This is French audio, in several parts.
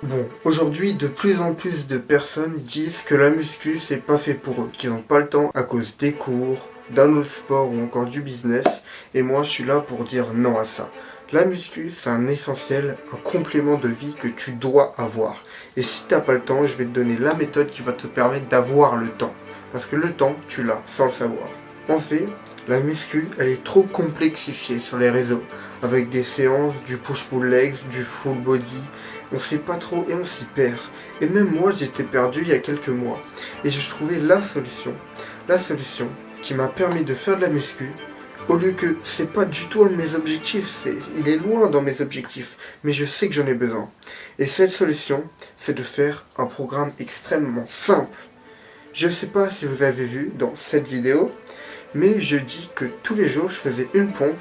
Bon, aujourd'hui, de plus en plus de personnes disent que la muscu, c'est pas fait pour eux, qu'ils n'ont pas le temps à cause des cours, d'un autre sport ou encore du business. Et moi, je suis là pour dire non à ça. La muscu, c'est un essentiel, un complément de vie que tu dois avoir. Et si t'as pas le temps, je vais te donner la méthode qui va te permettre d'avoir le temps. Parce que le temps, tu l'as, sans le savoir. En fait, la muscu, elle est trop complexifiée sur les réseaux, avec des séances, du push-pull legs, du full body. On sait pas trop et on s'y perd. Et même moi, j'étais perdu il y a quelques mois. Et je trouvais la solution qui m'a permis de faire de la muscu, au lieu que c'est pas du tout un de mes objectifs, il est loin dans mes objectifs, mais je sais que j'en ai besoin. Et cette solution, c'est de faire un programme extrêmement simple. Je sais pas si vous avez vu dans cette vidéo, mais je dis que tous les jours je faisais une pompe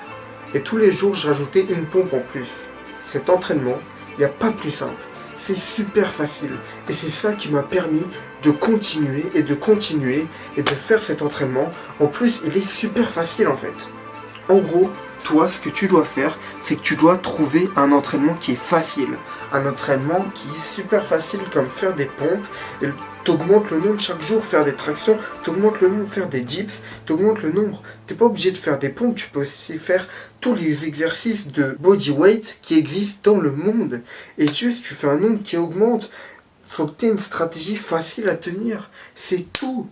et tous les jours je rajoutais une pompe en plus. Cet entraînement, il n'y a pas plus simple. C'est super facile et c'est ça qui m'a permis de continuer et de faire cet entraînement. En plus, il est super facile en fait. En gros, toi, ce que tu dois faire, c'est que tu dois trouver un entraînement qui est facile. Un entraînement qui est super facile comme faire des pompes. Et t'augmentes le nombre chaque jour, faire des tractions, t'augmentes le nombre, faire des dips, t'augmentes le nombre. T'es pas obligé de faire des pompes, tu peux aussi faire tous les exercices de bodyweight qui existent dans le monde. Et juste, tu fais un nombre qui augmente. Faut que tu aies une stratégie facile à tenir. C'est tout.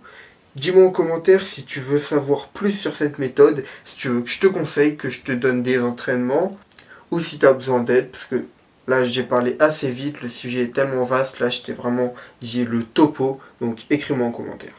Dis-moi en commentaire si tu veux savoir plus sur cette méthode, si tu veux que je te conseille, que je te donne des entraînements, ou si tu as besoin d'aide, parce que là j'ai parlé assez vite, le sujet est tellement vaste, là je t'ai vraiment dit le topo, donc écris-moi en commentaire.